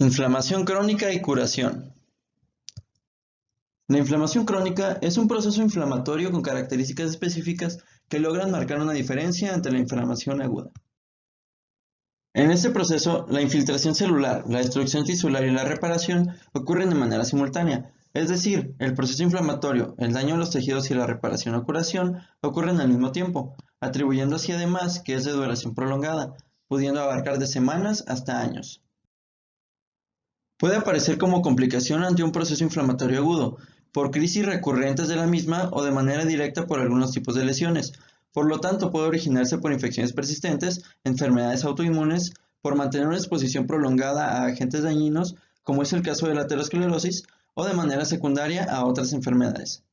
Inflamación crónica y curación. La inflamación crónica es un proceso inflamatorio con características específicas que logran marcar una diferencia ante la inflamación aguda. En este proceso, la infiltración celular, la destrucción tisular y la reparación ocurren de manera simultánea, es decir, el proceso inflamatorio, el daño a los tejidos y la reparación o curación ocurren al mismo tiempo, atribuyendo así además que es de duración prolongada, pudiendo abarcar de semanas hasta años. Puede aparecer como complicación ante un proceso inflamatorio agudo, por crisis recurrentes de la misma o de manera directa por algunos tipos de lesiones. Por lo tanto, puede originarse por infecciones persistentes, enfermedades autoinmunes, por mantener una exposición prolongada a agentes dañinos, como es el caso de la aterosclerosis, o de manera secundaria a otras enfermedades.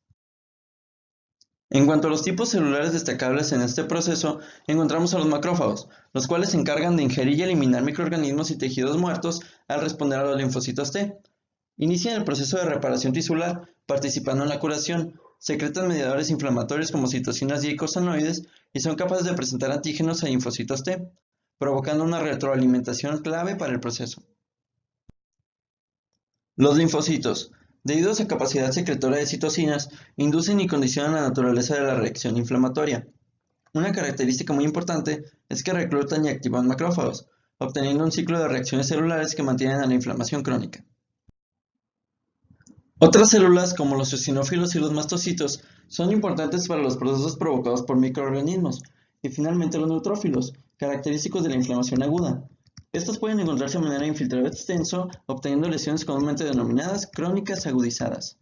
En cuanto a los tipos celulares destacables en este proceso, encontramos a los macrófagos, los cuales se encargan de ingerir y eliminar microorganismos y tejidos muertos al responder a los linfocitos T. Inician el proceso de reparación tisular, participando en la curación, secretan mediadores inflamatorios como citocinas y eicosanoides y son capaces de presentar antígenos a linfocitos T, provocando una retroalimentación clave para el proceso. Los linfocitos, debido a su capacidad secretora de citocinas, inducen y condicionan la naturaleza de la reacción inflamatoria. Una característica muy importante es que reclutan y activan macrófagos, obteniendo un ciclo de reacciones celulares que mantienen a la inflamación crónica. Otras células, como los eosinófilos y los mastocitos, son importantes para los procesos provocados por microorganismos, y finalmente los neutrófilos, característicos de la inflamación aguda. Estos pueden encontrarse de manera de infiltrado extenso, obteniendo lesiones comúnmente denominadas crónicas agudizadas.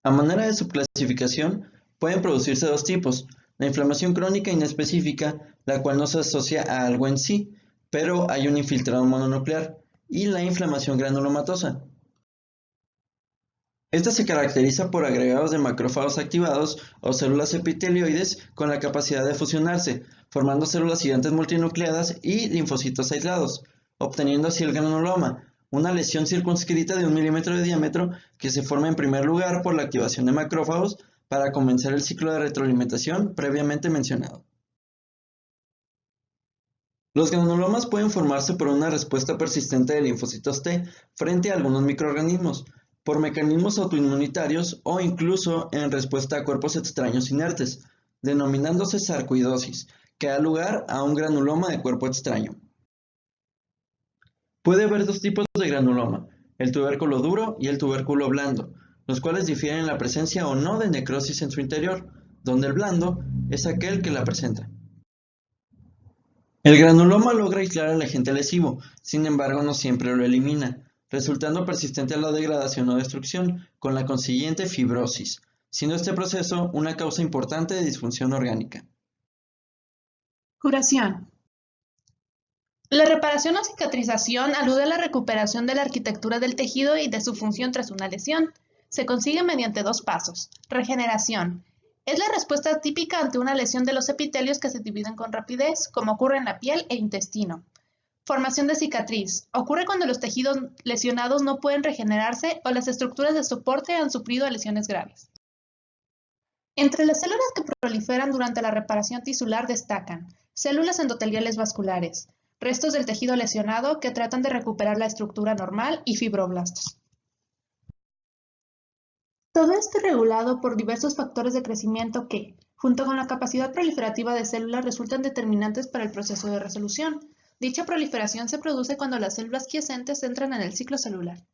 A manera de subclasificación, pueden producirse dos tipos: la inflamación crónica inespecífica, la cual no se asocia a algo en sí, pero hay un infiltrado mononuclear, y la inflamación granulomatosa. Esta se caracteriza por agregados de macrófagos activados o células epitelioides con la capacidad de fusionarse, formando células gigantes multinucleadas y linfocitos aislados, obteniendo así el granuloma, una lesión circunscrita de 1 milímetro de diámetro que se forma en primer lugar por la activación de macrófagos para comenzar el ciclo de retroalimentación previamente mencionado. Los granulomas pueden formarse por una respuesta persistente de linfocitos T frente a algunos microorganismos, por mecanismos autoinmunitarios o incluso en respuesta a cuerpos extraños inertes, denominándose sarcoidosis, que da lugar a un granuloma de cuerpo extraño. Puede haber dos tipos de granuloma, el tubérculo duro y el tubérculo blando, los cuales difieren en la presencia o no de necrosis en su interior, donde el blando es aquel que la presenta. El granuloma logra aislar al agente lesivo, sin embargo no siempre lo elimina, resultando persistente a la degradación o destrucción, con la consiguiente fibrosis, siendo este proceso una causa importante de disfunción orgánica. Curación. La reparación o cicatrización alude a la recuperación de la arquitectura del tejido y de su función tras una lesión. Se consigue mediante dos pasos. Regeneración. Es la respuesta típica ante una lesión de los epitelios que se dividen con rapidez, como ocurre en la piel e intestino. Formación de cicatriz. Ocurre cuando los tejidos lesionados no pueden regenerarse o las estructuras de soporte han sufrido lesiones graves. Entre las células que proliferan durante la reparación tisular destacan células endoteliales vasculares, restos del tejido lesionado que tratan de recuperar la estructura normal y fibroblastos. Todo esto es regulado por diversos factores de crecimiento que, junto con la capacidad proliferativa de células, resultan determinantes para el proceso de resolución. Dicha proliferación se produce cuando las células quiescentes entran en el ciclo celular.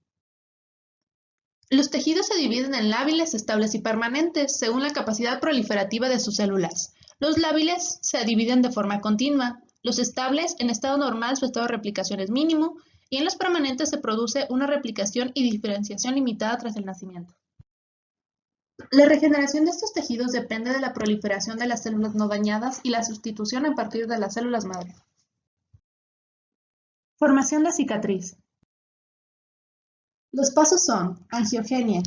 Los tejidos se dividen en lábiles, estables y permanentes, según la capacidad proliferativa de sus células. Los lábiles se dividen de forma continua, los estables en estado normal su estado de replicación es mínimo, y en los permanentes se produce una replicación y diferenciación limitada tras el nacimiento. La regeneración de estos tejidos depende de la proliferación de las células no dañadas y la sustitución a partir de las células madre. Formación de cicatriz. Los pasos son angiogenia,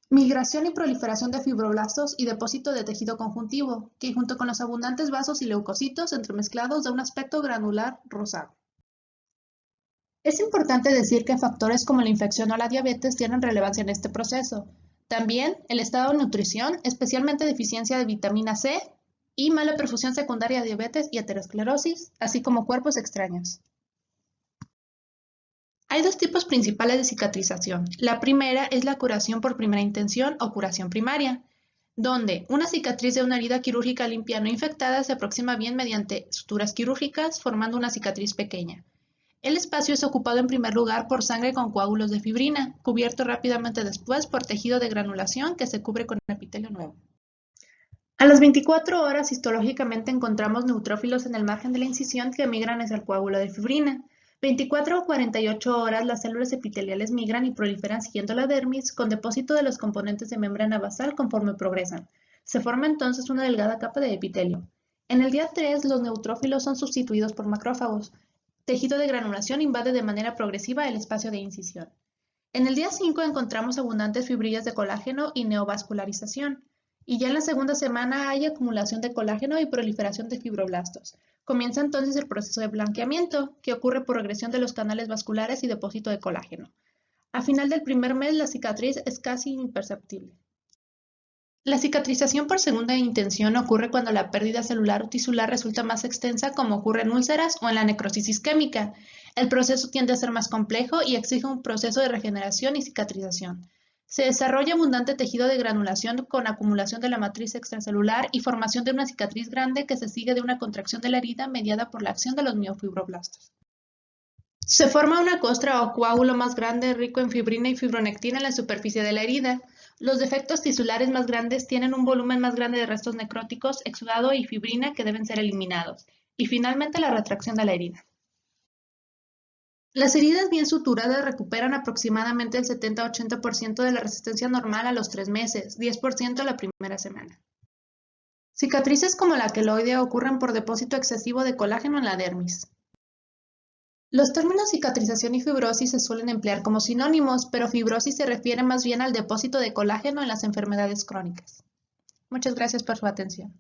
migración y proliferación de fibroblastos y depósito de tejido conjuntivo, que junto con los abundantes vasos y leucocitos entremezclados da un aspecto granular rosado. Es importante decir que factores como la infección o la diabetes tienen relevancia en este proceso. También el estado de nutrición, especialmente deficiencia de vitamina C y mala perfusión secundaria de diabetes y aterosclerosis, así como cuerpos extraños. Hay dos tipos principales de cicatrización. La primera es la curación por primera intención o curación primaria, donde una cicatriz de una herida quirúrgica limpia no infectada se aproxima bien mediante suturas quirúrgicas, formando una cicatriz pequeña. El espacio es ocupado en primer lugar por sangre con coágulos de fibrina, cubierto rápidamente después por tejido de granulación que se cubre con epitelio nuevo. A las 24 horas histológicamente encontramos neutrófilos en el margen de la incisión que migran hacia el coágulo de fibrina. 24 o 48 horas las células epiteliales migran y proliferan siguiendo la dermis con depósito de los componentes de membrana basal conforme progresan. Se forma entonces una delgada capa de epitelio. En el día 3 los neutrófilos son sustituidos por macrófagos. Tejido de granulación invade de manera progresiva el espacio de incisión. En el día 5 encontramos abundantes fibrillas de colágeno y neovascularización. Y ya en la segunda semana hay acumulación de colágeno y proliferación de fibroblastos. Comienza entonces el proceso de blanqueamiento, que ocurre por regresión de los canales vasculares y depósito de colágeno. A final del primer mes la cicatriz es casi imperceptible. La cicatrización por segunda intención ocurre cuando la pérdida celular o tisular resulta más extensa, como ocurre en úlceras o en la necrosis isquémica. El proceso tiende a ser más complejo y exige un proceso de regeneración y cicatrización. Se desarrolla abundante tejido de granulación con acumulación de la matriz extracelular y formación de una cicatriz grande que se sigue de una contracción de la herida mediada por la acción de los miofibroblastos. Se forma una costra o coágulo más grande rico en fibrina y fibronectina en la superficie de la herida. Los defectos tisulares más grandes tienen un volumen más grande de restos necróticos, exudado y fibrina que deben ser eliminados. Y finalmente la retracción de la herida. Las heridas bien suturadas recuperan aproximadamente el 70-80% de la resistencia normal a los 3 meses, 10% la primera semana. Cicatrices como la queloidea ocurren por depósito excesivo de colágeno en la dermis. Los términos cicatrización y fibrosis se suelen emplear como sinónimos, pero fibrosis se refiere más bien al depósito de colágeno en las enfermedades crónicas. Muchas gracias por su atención.